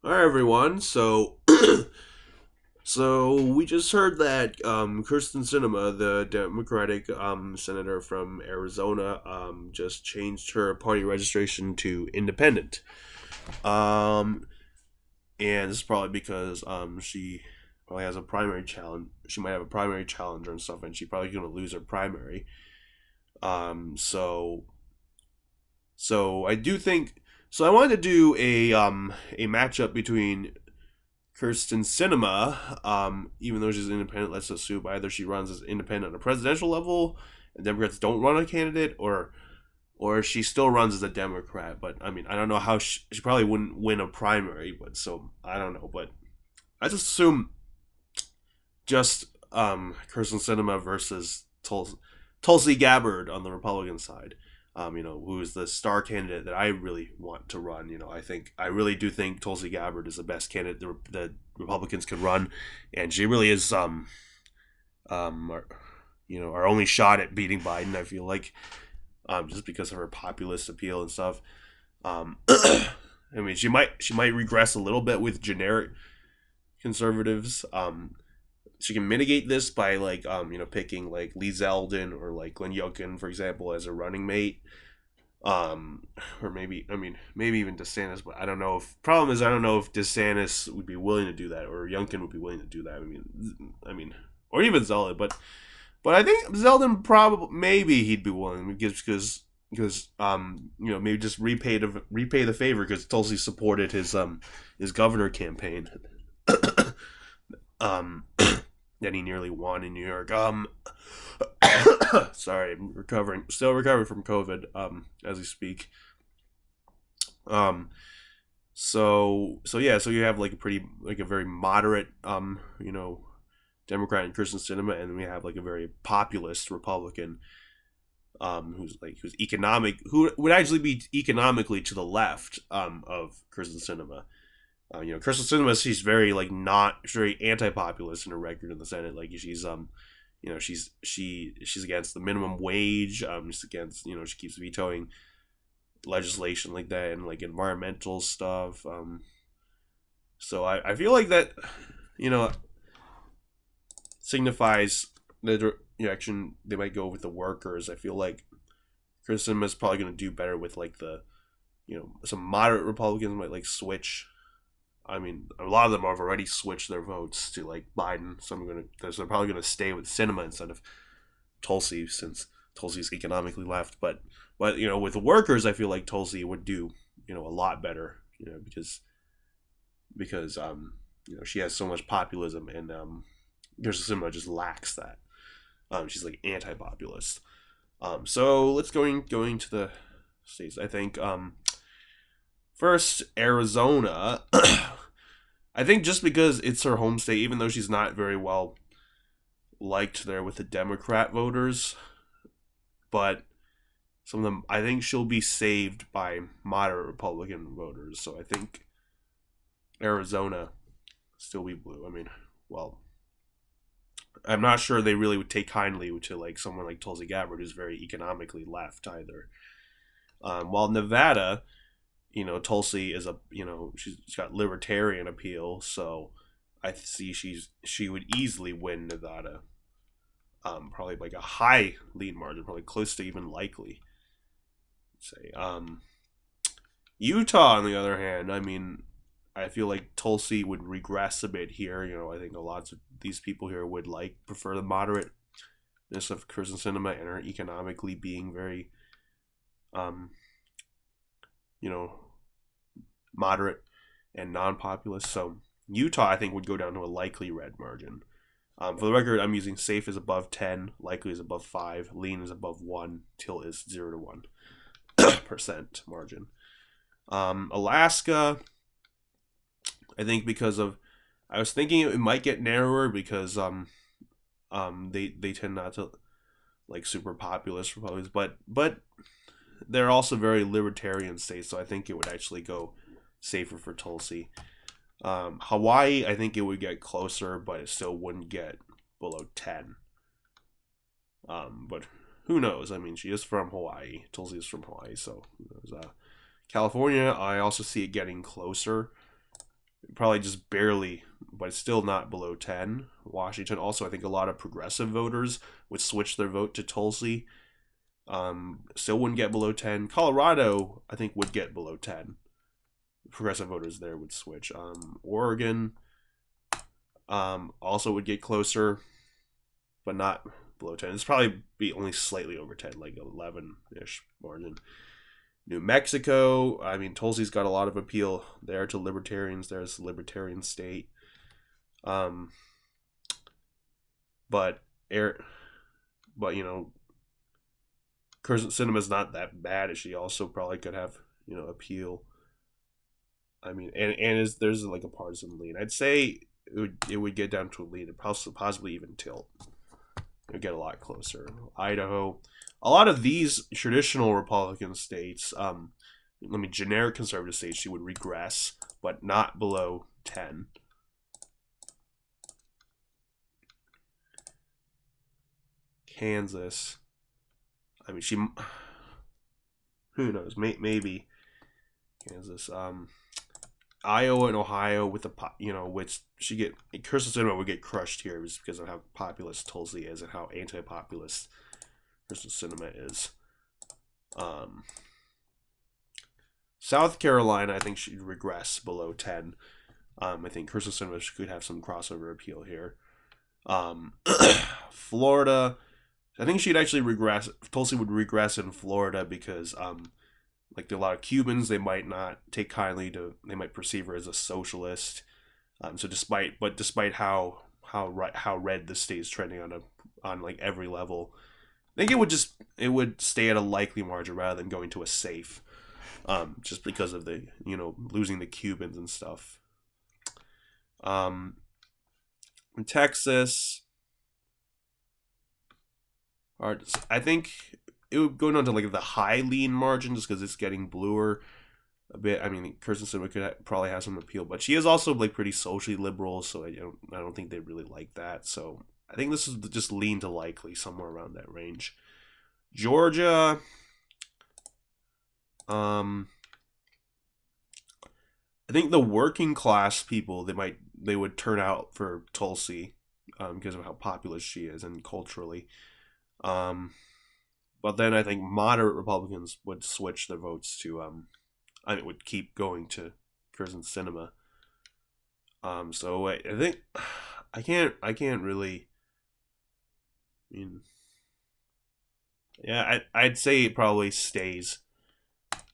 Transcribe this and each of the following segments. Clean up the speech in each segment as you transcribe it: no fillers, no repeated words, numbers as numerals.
Hi everyone. So we just heard that Kyrsten Sinema, the Democratic senator from Arizona, just changed her party registration to independent. Um, and this is probably because she probably has a primary challenge. She might have a primary challenger and stuff, and she's probably going to lose her primary. Um, so so I do think. So I wanted to do a matchup between Kyrsten Sinema, even though she's independent, let's assume either she runs as independent on a presidential level, and Democrats don't run a candidate, or she still runs as a Democrat. But I mean, I don't know how she probably wouldn't win a primary, but so I don't know. But I just assume just Kyrsten Sinema versus Tulsi Gabbard on the Republican side. Who is the star candidate that I really want to run. I really do think Tulsi Gabbard is the best candidate that Republicans can run, and she really is our only shot at beating Biden. I feel like just because of her populist appeal and stuff. I mean, she might regress a little bit with generic conservatives. She can mitigate this by picking like Lee Zeldin or like Glenn Youngkin, for example, as a running mate. Or maybe even DeSantis, but I don't know if problem is I don't know if DeSantis would be willing to do that or Youngkin would be willing to do that. Or even Zeldin, but I think Zeldin probably maybe he'd be willing because maybe just repay the favor because Tulsi supported his governor campaign. um that he nearly won in New York. Sorry, I'm still recovering from COVID. As we speak. Um, so you have like a very moderate, Democrat in Kyrsten Sinema, and then we have like a very populist Republican, who would actually be economically to the left, of Kyrsten Sinema. Kyrsten Sinema, she's very she's very anti-populist in her record in the Senate. Like she's against the minimum wage. She's against she keeps vetoing legislation like that and like environmental stuff. So I feel like that you know signifies the direction they might go with the workers. I feel like Kyrsten is probably going to do better with like some moderate Republicans might like switch. I mean, a lot of them have already switched their votes to like Biden, so they're probably gonna stay with Sinema instead of Tulsi since Tulsi's economically left. But with the workers, I feel like Tulsi would do a lot better. Because she has so much populism and Sinema just lacks that. She's like anti-populist. So let's going to the states. I think first, Arizona. I think just because it's her home state, even though she's not very well liked there with the Democrat voters, but some of them, I think she'll be saved by moderate Republican voters. So I think Arizona still be blue. I mean, well, I'm not sure they really would take kindly to like someone like Tulsi Gabbard, who's very economically left either. While Nevada, Tulsi is she's got libertarian appeal, so I see she would easily win Nevada. Probably like a high lead margin, probably close to even likely. Say, Utah, on the other hand, I mean, I feel like Tulsi would regress a bit here. I think a lot of these people here would prefer the moderateness of Kyrsten Sinema and her economically being very, um, you know, moderate and non-populist. So Utah, I think, would go down to a likely red margin. For the record, I'm using safe is above 10, likely is above 5, lean is above 1, till is 0 to 1% margin. Alaska, I think I was thinking it might get narrower because they tend not to like super populist Republicans, but they're also very libertarian states, so I think it would actually go safer for Tulsi. Hawaii, I think it would get closer, but it still wouldn't get below 10. But who knows? I mean, she is from Hawaii. Tulsi is from Hawaii, so California, I also see it getting closer. probably just barely, but it's still not below 10. Washington also, I think a lot of progressive voters would switch their vote to Tulsi. Still wouldn't get below 10. Colorado, I think, would get below 10. Progressive voters there would switch. Oregon also would get closer, but not below 10. It's probably be only slightly over 10, like 11-ish margin. New Mexico, I mean, Tulsi's got a lot of appeal there to libertarians. There's a libertarian state. But you know, Kyrsten Sinema's not that bad. She also probably could have, you know, appeal. I mean, and there's like a partisan lean. I'd say it would get down to a lean, possibly even tilt. It would get a lot closer. Idaho, a lot of these traditional Republican states, generic conservative states, she would regress, but not below 10. Kansas, I mean, who knows? Maybe Kansas. Iowa and Ohio with the, you know, which Kyrsten Sinema would get crushed here just because of how populist Tulsi is and how anti-populist Kyrsten Sinema is. South Carolina, I think she'd regress below 10. I think Kyrsten Sinema could have some crossover appeal here. Florida, I think she'd actually regress. Tulsi would regress in Florida because like a lot of Cubans, they might not take kindly to. They might perceive her as a socialist. So despite how red the state is trending on like every level, I think it would stay at a likely margin rather than going to a safe. Just because of the, you know, losing the Cubans and stuff. In Texas, I think it would go down to like the high lean margin just because it's getting bluer a bit. I mean, Kyrsten Sinema could probably have some appeal, but she is also like pretty socially liberal, so I don't think they really like that. So I think this is just lean to likely somewhere around that range. Georgia, I think the working class people they would turn out for Tulsi because of how populist she is and culturally. But then I think moderate Republicans would switch their votes to would keep going to Kyrsten Sinema. So I think I can't really. I mean, yeah, I'd say it probably stays.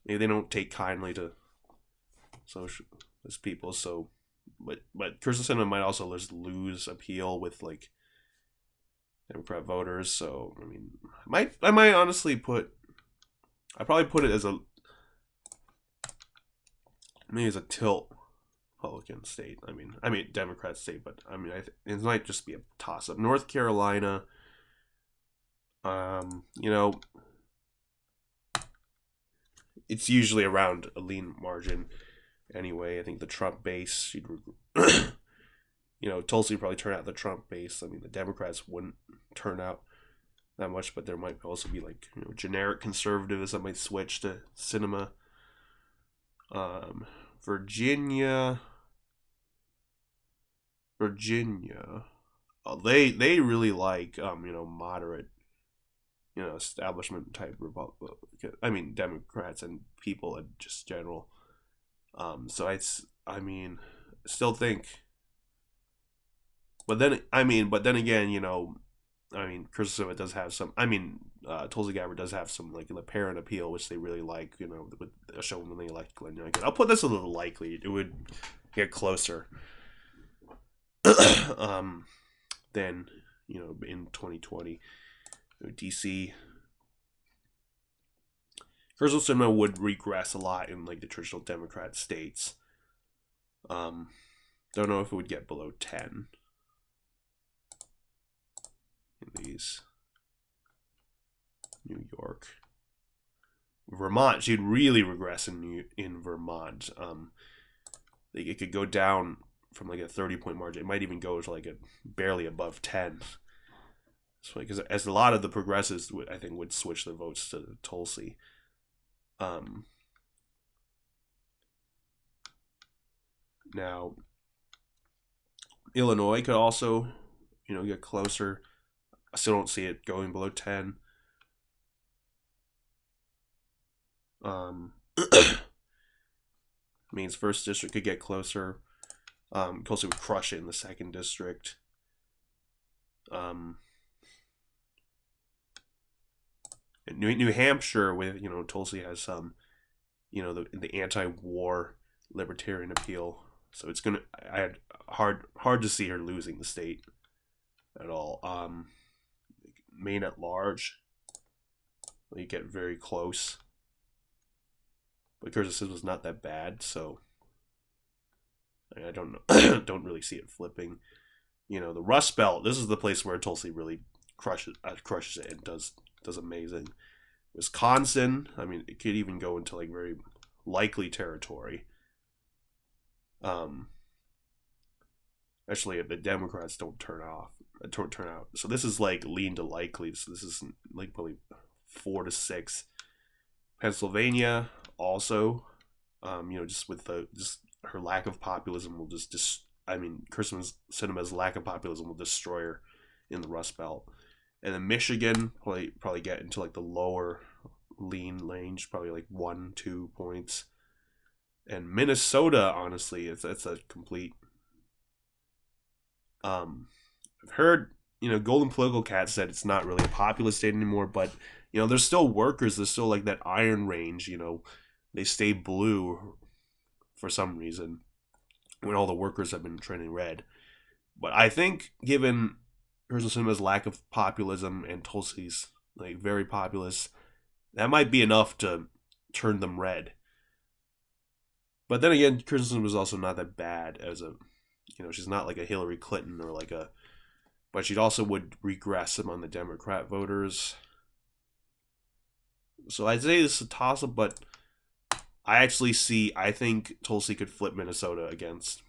Maybe they don't take kindly to socialist people, so but Kyrsten Sinema might also just lose appeal with like Democrat voters. So I mean, I might honestly I probably put it as maybe as a tilt Republican state. I mean Democrat state, but I mean it might just be a toss up. North Carolina, you know, it's usually around a lean margin. Anyway, I think the Trump base, you know, Tulsi probably turn out the Trump base. I mean, the Democrats wouldn't turn out that much, but there might also be like, you know, generic conservatives that might switch to Sinema. Virginia, they really like you know, moderate, you know, establishment type Republican. I mean, Democrats and people in just general. So I mean, still think. But then again, you know, I mean, Kyrsten does have some. I mean, Tulsi Gabbard does have some like the parent appeal, which they really like. You know, with a show when they elect Glenn Youngkin. I'll put this a little likely. It would get closer. Then, you know, in 2020, DC. Kyrsten Sinema would regress a lot in like the traditional Democrat states. Don't know if it would get below 10 in these. New York, Vermont. She'd really regress in Vermont. It could go down from like a 30-point margin. It might even go to like a barely above 10. So because as a lot of the progressives, I think, would switch their votes to Tulsi. Now, Illinois could also, get closer. I still don't see it going below 10. Means first district could get closer. Tulsi would crush it in the second district. New Hampshire, with Tulsi has some, the anti-war libertarian appeal, so it's gonna. I had hard to see her losing the state at all. Maine at large, you get very close, but Kyrsten was not that bad, so I don't know. Don't really see it flipping. The Rust Belt. This is the place where Tulsi really crushes it and does amazing. Wisconsin. I mean, it could even go into like very likely territory. Actually, the Democrats don't turn out. So this is like lean to likely. So this is like probably 4 to 6. Pennsylvania also, just with her lack of populism will Kyrsten Sinema's lack of populism will destroy her in the Rust Belt. And then Michigan probably get into like the lower lean range, probably like 1-2 points. And Minnesota, honestly, it's a complete. I've heard Golden Political Cat said it's not really a populist state anymore, but there's still workers. There's still like that iron range. They stay blue for some reason when all the workers have been trending red. But I think given Kyrsten Sinema's lack of populism and Tulsi's like very populist, that might be enough to turn them red. But then again, Kyrsten was also not that bad as a, she's not like a Hillary Clinton or like a, but she also would regress among the Democrat voters. So I'd say this is a toss-up, but I think Tulsi could flip Minnesota against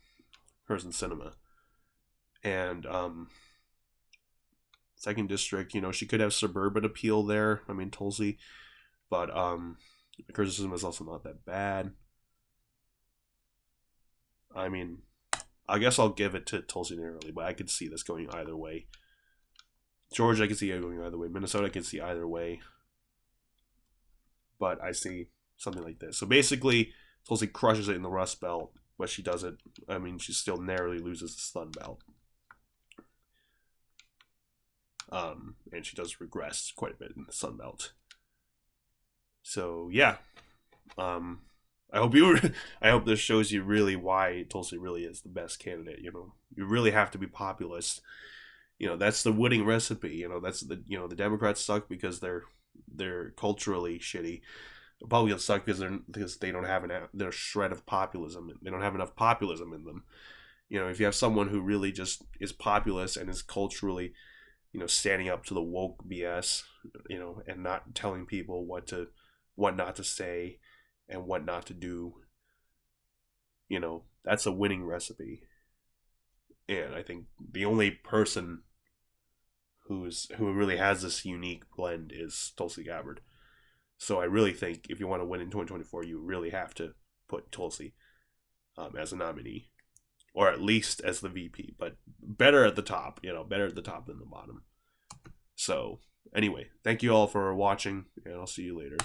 Kyrsten Sinema. And second district, she could have suburban appeal there. I mean, Tulsi, but Kyrsten Sinema is also not that bad. I mean, I guess I'll give it to Tulsi narrowly, but I could see this going either way. Georgia, I could see it going either way. Minnesota, I could see either way. But I see something like this. So basically, Tulsi crushes it in the Rust Belt, but she doesn't. I mean, she still narrowly loses the Sun Belt. And she does regress quite a bit in the Sun Belt. So yeah. I hope this shows you really why Tulsi really is the best candidate. You really have to be populist. That's the winning recipe. That's the Democrats suck because they're culturally shitty. Republicans suck because they don't have their shred of populism. They don't have enough populism in them. If you have someone who really just is populist and is culturally, standing up to the woke BS, and not telling people what not to say and what not to do, that's a winning recipe. And I think the only person who really has this unique blend is Tulsi Gabbard. So I really think if you want to win in 2024, you really have to put Tulsi as a nominee, or at least as the VP, but better at the top, better at the top than the bottom. So anyway, thank you all for watching, and I'll see you later.